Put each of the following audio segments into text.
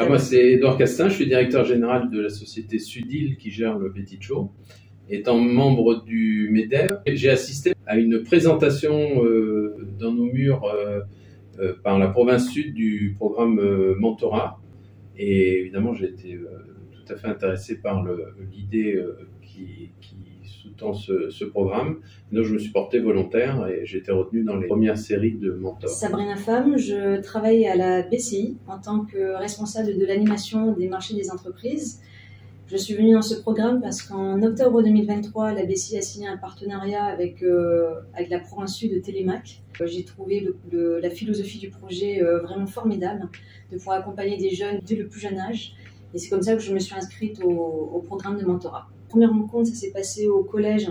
Moi, c'est Édouard Castin, je suis directeur général de la société Sudil qui gère le Petit Show. Étant membre du MEDEF, j'ai assisté à une présentation dans nos murs par la province sud du programme Mentorat. Et évidemment, j'ai été tout à fait intéressé par l'idée qui sous-tend ce programme. Donc, je me suis porté volontaire et j'ai été retenu dans les premières séries de mentors. Sabrina Femme, je travaille à la BCI en tant que responsable de l'animation des marchés des entreprises. Je suis venue dans ce programme parce qu'en octobre 2023, la BCI a signé un partenariat avec la province sud de Télémac. J'ai trouvé la philosophie du projet vraiment formidable, de pouvoir accompagner des jeunes dès le plus jeune âge. Et c'est comme ça que je me suis inscrite au programme de mentorat. La première rencontre, ça s'est passé au collège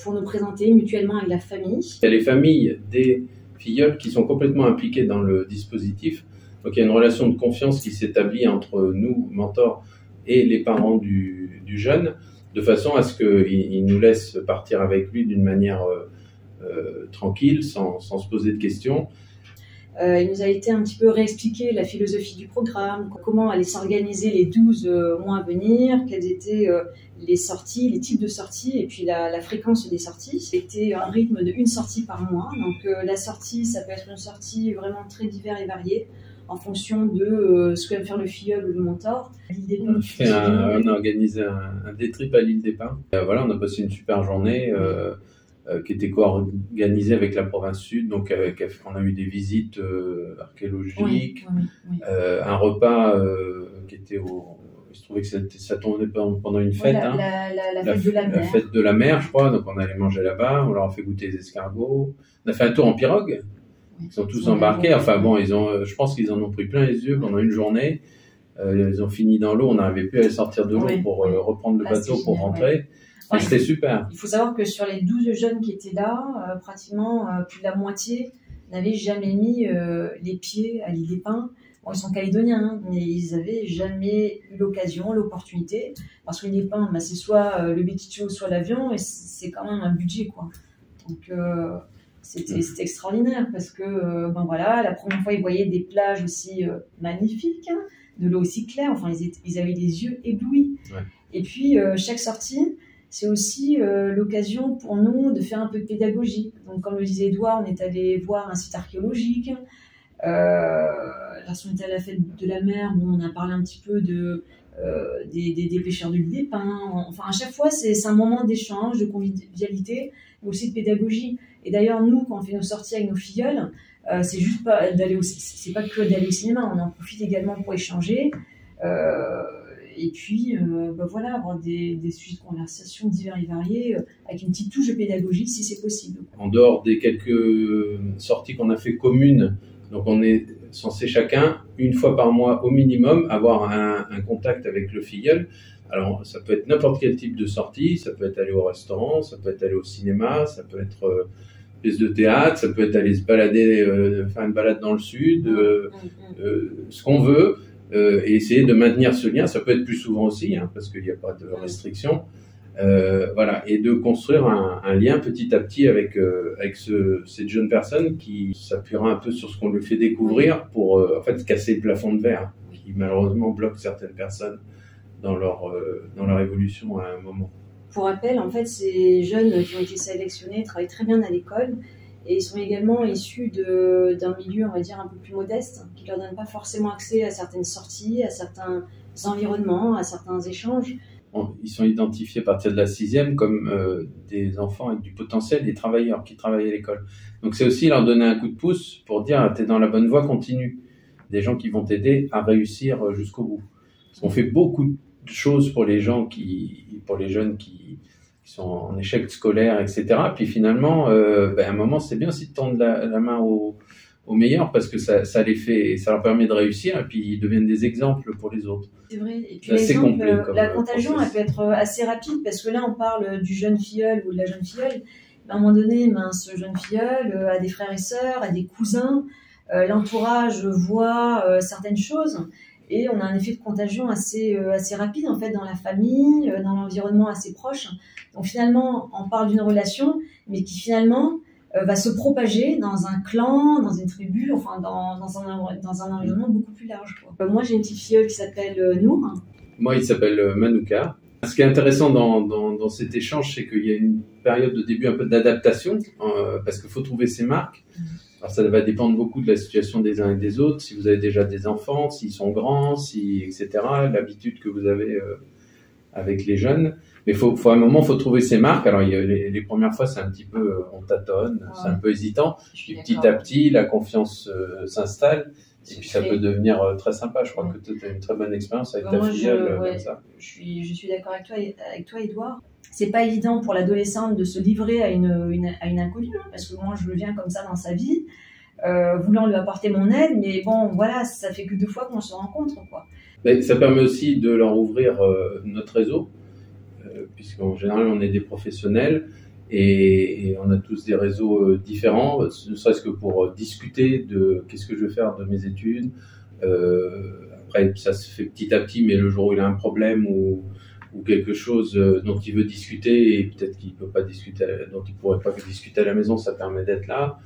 pour nous présenter mutuellement avec la famille. Il y a les familles des filleuls qui sont complètement impliquées dans le dispositif. Donc il y a une relation de confiance qui s'établit entre nous, mentors, et les parents du jeune, de façon à ce qu'ils nous laissent partir avec lui d'une manière tranquille, sans se poser de questions. Il nous a été un petit peu réexpliqué la philosophie du programme, comment allaient s'organiser les 12 mois à venir, quelles étaient les sorties, les types de sorties et puis la fréquence des sorties. C'était un rythme de une sortie par mois. Donc la sortie, ça peut être une sortie vraiment très divers et variée en fonction de ce que va faire le filleul ou le mentor. On a organisé un day trip à l'île des Pins. Voilà, on a passé une super journée qui était co-organisée avec la province sud. Donc on a eu des visites archéologiques, un repas qui était il se trouvait que ça tournait pendant une fête. La fête de la mer. La fête de la mer, je crois. Donc on allait manger là-bas, on leur a fait goûter les escargots. On a fait un tour en pirogue. Ils sont tous embarqués. Enfin bon, je pense qu'ils en ont pris plein les yeux pendant une journée. Ils ont fini dans l'eau. On n'arrivait plus à sortir de l'eau pour reprendre le bateau pour rentrer. Ouais. C'était super. Il faut savoir que sur les 12 jeunes qui étaient là, pratiquement plus de la moitié n'avaient jamais mis les pieds à l'île des Pins. Bon, ils sont calédoniens, hein, mais ils n'avaient jamais eu l'occasion, l'opportunité. Parce que l'île des Pins, c'est soit le Petit Show, soit l'avion, et c'est quand même un budget, quoi. Donc c'était extraordinaire parce que voilà, la première fois ils voyaient des plages aussi magnifiques, hein, de l'eau aussi claire. Enfin, ils avaient les yeux éblouis. Ouais. Et puis chaque sortie, c'est aussi l'occasion pour nous de faire un peu de pédagogie. Donc, comme le disait Édouard, on est allé voir un site archéologique. Là, on était à la fête de la mer, où on a parlé un petit peu des pêcheurs de l'île des Pins. Enfin, à chaque fois, c'est un moment d'échange, de convivialité, mais aussi de pédagogie. Et d'ailleurs, nous, quand on fait nos sorties avec nos filleuls, c'est juste pas c'est pas que d'aller au cinéma. On en profite également pour échanger. Et puis, voilà, avoir des sujets de conversation divers et variés, avec une petite touche de pédagogie si c'est possible. En dehors des quelques sorties qu'on a fait communes, donc on est censé chacun, une fois par mois au minimum, avoir un contact avec le filleul. Alors, ça peut être n'importe quel type de sortie, ça peut être aller au restaurant, ça peut être aller au cinéma, ça peut être pièce de théâtre, ça peut être aller se balader, faire une balade dans le sud, ce qu'on veut. Et essayer de maintenir ce lien, ça peut être plus souvent aussi, hein, parce qu'il n'y a pas de restriction, voilà, et de construire un lien petit à petit avec cette jeune personne qui s'appuiera un peu sur ce qu'on lui fait découvrir pour en fait casser le plafond de verre qui malheureusement bloque certaines personnes dans leur évolution à un moment. Pour rappel, en fait, ces jeunes qui ont été sélectionnés travaillent très bien à l'école. Et ils sont également issus d'un milieu, on va dire, un peu plus modeste, qui ne leur donne pas forcément accès à certaines sorties, à certains environnements, à certains échanges. Ils sont identifiés à partir de la 6e comme des enfants avec du potentiel, des travailleurs qui travaillent à l'école. Donc c'est aussi leur donner un coup de pouce pour dire « t'es dans la bonne voie, continue ». Des gens qui vont t'aider à réussir jusqu'au bout. Parce qu'on fait beaucoup de choses pour les jeunes qui sont en échec scolaire, etc. Puis finalement, à un moment, c'est bien aussi de tendre la main aux meilleurs parce que ça les fait, ça leur permet de réussir et puis ils deviennent des exemples pour les autres. C'est vrai. Et puis la contagion, elle peut être assez rapide parce que là, on parle du jeune filleul ou de la jeune filleule. À un moment donné, ce jeune filleul a des frères et sœurs, a des cousins. L'entourage voit certaines choses. Et on a un effet de contagion assez rapide en fait dans la famille, dans l'environnement assez proche. Donc finalement, on parle d'une relation, mais qui finalement va se propager dans un clan, dans une tribu, enfin dans un environnement beaucoup plus large, quoi. Moi, j'ai une petite filleule qui s'appelle Nour. Moi, il s'appelle Manouka. Ce qui est intéressant dans cet échange, c'est qu'il y a une période de début un peu d'adaptation, parce qu'il faut trouver ses marques. Alors ça va dépendre beaucoup de la situation des uns et des autres, si vous avez déjà des enfants, s'ils sont grands, etc., l'habitude que vous avez avec les jeunes. Mais à un moment, il faut trouver ses marques. Alors les premières fois, c'est un petit peu, on tâtonne, c'est un peu hésitant. Puis petit à petit, la confiance s'installe. Et puis ça peut devenir très sympa. Je crois que tu as une très bonne expérience avec ta filleule comme ça. Je suis d'accord avec toi, Edouard. C'est pas évident pour l'adolescente de se livrer à une inconnue, hein, parce que moi je viens comme ça dans sa vie, voulant lui apporter mon aide, mais bon voilà, ça fait que 2 fois qu'on se rencontre, quoi. Mais ça permet aussi de leur ouvrir notre réseau, puisqu'en général on est des professionnels et on a tous des réseaux différents, ne serait-ce que pour discuter de qu'est-ce que je vais faire de mes études. Après ça se fait petit à petit, mais le jour où il a un problème ou quelque chose dont il veut discuter et peut-être qu'il peut pas discuter, dont il pourrait pas discuter à la maison, ça permet d'être là,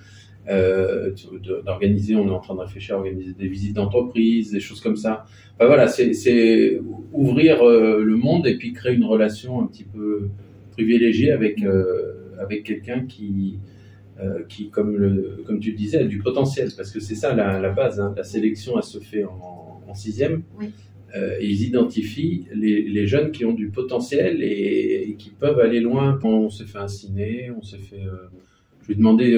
d'organiser. On est en train de réfléchir à organiser des visites d'entreprise, des choses comme ça. Enfin, voilà, c'est ouvrir le monde et puis créer une relation un petit peu privilégiée avec quelqu'un qui comme tu le disais, a du potentiel, parce que c'est ça la base, hein. La sélection, elle se fait en 6e. Oui. Et ils identifient les jeunes qui ont du potentiel et qui peuvent aller loin. Quand on s'est fait un ciné, je lui ai demandé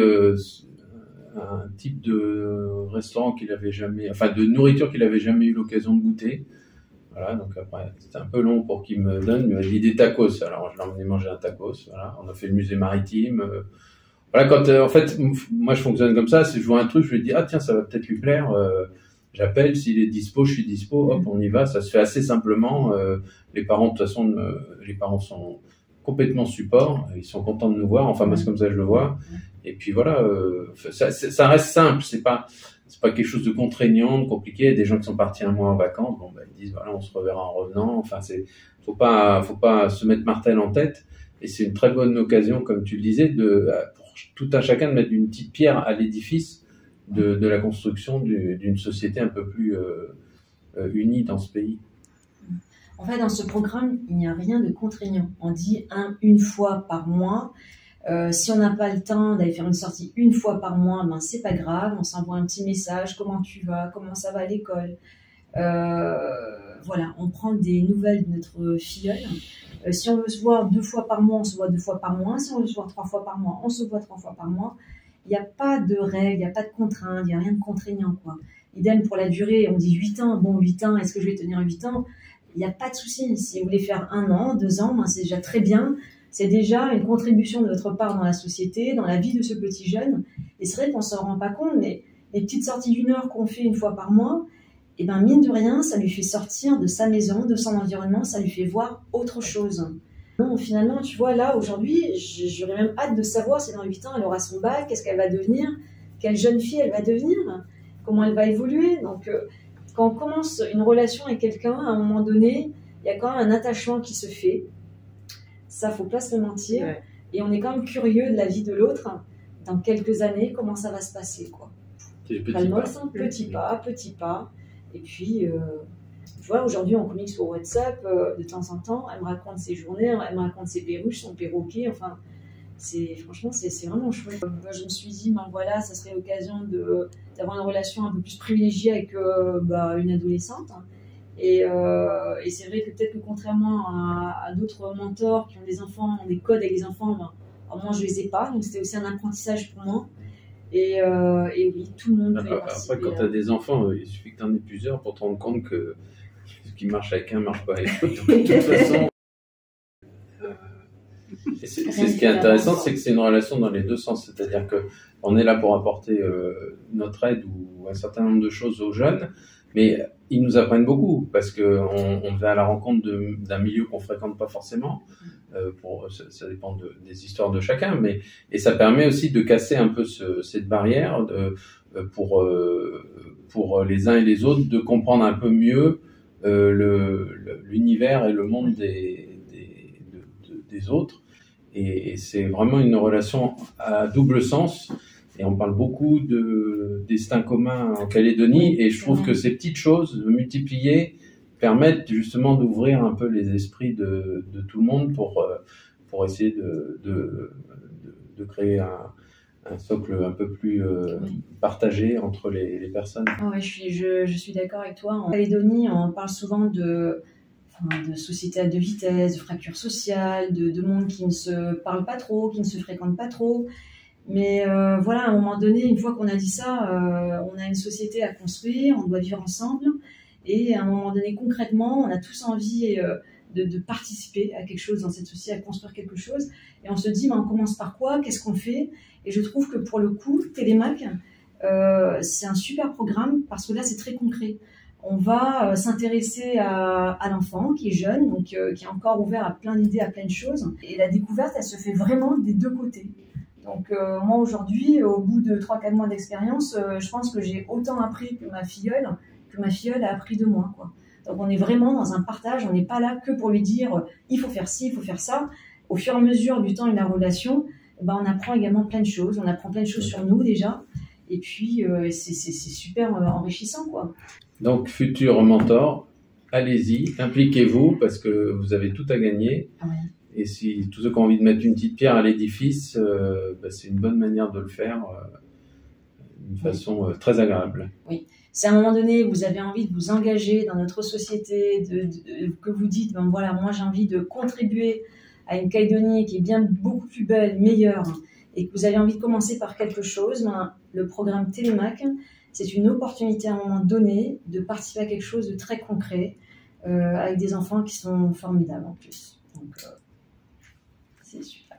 un type de restaurant de nourriture qu'il avait jamais eu l'occasion de goûter. Voilà, donc après, c'était un peu long pour qu'il me donne, mais il m'a dit des tacos. Alors, je l'ai emmené manger un tacos. Voilà, on a fait le musée maritime. Voilà, quand en fait, moi je fonctionne comme ça, si je vois un truc, je lui dis ah tiens, ça va peut-être lui plaire. J'appelle, s'il est dispo, je suis dispo, hop, on y va. Ça se fait assez simplement. Les parents, de toute façon, les parents sont complètement support. Ils sont contents de nous voir. Enfin, moi, c'est comme ça que je le vois. Et puis voilà, ça reste simple. C'est pas quelque chose de contraignant, de compliqué. Il y a des gens qui sont partis un mois en vacances. Bon, ils disent voilà, on se reverra en revenant. Enfin, faut pas se mettre martel en tête. Et c'est une très bonne occasion, comme tu le disais, pour tout un chacun de mettre une petite pierre à l'édifice de la construction d'une société un peu plus unie dans ce pays. En fait, dans ce programme, il n'y a rien de contraignant. On dit une fois par mois. Si on n'a pas le temps d'aller faire une sortie une fois par mois, ben c'est pas grave. On s'envoie un petit message. Comment tu vas? Comment ça va à l'école? Voilà, on prend des nouvelles de notre filleule. Si on veut se voir 2 fois par mois, on se voit 2 fois par mois. Si on veut se voir 3 fois par mois, on se voit 3 fois par mois. Il n'y a pas de règles, il n'y a pas de contraintes, il n'y a rien de contraignant, quoi. Idem pour la durée, on dit 8 ans. Bon, 8 ans, est-ce que je vais tenir 8 ans? Il n'y a pas de souci. Si vous voulez faire 1 an, 2 ans, ben c'est déjà très bien. C'est déjà une contribution de votre part dans la société, dans la vie de ce petit jeune. Et c'est vrai qu'on ne s'en rend pas compte, mais les petites sorties d'1 heure qu'on fait 1 fois par mois, et ben mine de rien, ça lui fait sortir de sa maison, de son environnement, ça lui fait voir autre chose. Non, finalement, tu vois, là, aujourd'hui, j'aurais même hâte de savoir si dans 8 ans, elle aura son bac, qu'est-ce qu'elle va devenir, quelle jeune fille elle va devenir, comment elle va évoluer. Donc, quand on commence une relation avec quelqu'un, à un moment donné, il y a quand même un attachement qui se fait. Ça, faut pas se le mentir. Ouais. Et on est quand même curieux de la vie de l'autre. Dans quelques années, comment ça va se passer, quoi. Petit pas. Et puis... tu vois, aujourd'hui, on communique sur WhatsApp de temps en temps. Elle me raconte ses journées, elle me raconte ses perruches, son perroquet. Enfin, franchement, c'est vraiment chouette. Je me suis dit, ben voilà, ça serait l'occasion d'avoir une relation un peu plus privilégiée avec une adolescente. Et c'est vrai que peut-être que contrairement à d'autres mentors qui ont des enfants, ont des codes avec les enfants, moi, je les ai pas. Donc, c'était aussi un apprentissage pour moi. Et oui, tout le monde peut y participer. Après, quand tu as des enfants, il suffit que tu en aies plusieurs pour te rendre compte que ce qui marche avec un ne marche pas avec l'autre. De toute façon, c'est ce qui est intéressant, c'est que c'est une relation dans les deux sens. C'est-à-dire qu'on est là pour apporter notre aide ou un certain nombre de choses aux jeunes, mais ils nous apprennent beaucoup parce qu'on va à la rencontre d'un milieu qu'on ne fréquente pas forcément. Ça dépend des histoires de chacun, et ça permet aussi de casser un peu cette barrière pour les uns et les autres, de comprendre un peu mieux l'univers et le monde des autres, Et c'est vraiment une relation à double sens. Et on parle beaucoup de destin commun en Calédonie, et je trouve que ces petites choses multipliées permettent justement d'ouvrir un peu les esprits de tout le monde pour essayer de créer un socle un peu plus partagé entre les personnes. Ah ouais, je suis d'accord avec toi. En Calédonie, on parle souvent de société à deux vitesses, de fractures sociales, de monde qui ne se parle pas trop, qui ne se fréquente pas trop. Mais voilà, à un moment donné, une fois qu'on a dit ça, on a une société à construire, on doit vivre ensemble. Et à un moment donné, concrètement, on a tous envie de participer à quelque chose dans cette société, à construire quelque chose. Et on se dit, on commence par quoi? Qu'est-ce qu'on fait? Et je trouve que pour le coup, Télémac, c'est un super programme parce que là, c'est très concret. On va s'intéresser à l'enfant qui est jeune, donc qui est encore ouvert à plein d'idées, à plein de choses. Et la découverte, elle se fait vraiment des deux côtés. Donc moi aujourd'hui, au bout de 3-4 mois d'expérience, je pense que j'ai autant appris que ma filleule a appris de moi, quoi. Donc on est vraiment dans un partage, on n'est pas là que pour lui dire il faut faire ci, il faut faire ça. Au fur et à mesure du temps et de la relation, on apprend également plein de choses. On apprend plein de choses sur nous déjà. Et puis c'est super enrichissant, quoi. Donc futur mentor, allez-y, impliquez-vous parce que vous avez tout à gagner. Ouais. Et si tous ceux qui ont envie de mettre une petite pierre à l'édifice, c'est une bonne manière de le faire d'une façon très agréable. Oui. Si à un moment donné, vous avez envie de vous engager dans notre société, que vous dites, voilà, moi j'ai envie de contribuer à une Calédonie qui est bien beaucoup plus belle, meilleure, et que vous avez envie de commencer par quelque chose, le programme Télémac, c'est une opportunité à un moment donné de participer à quelque chose de très concret, avec des enfants qui sont formidables en plus. Donc, c'est super.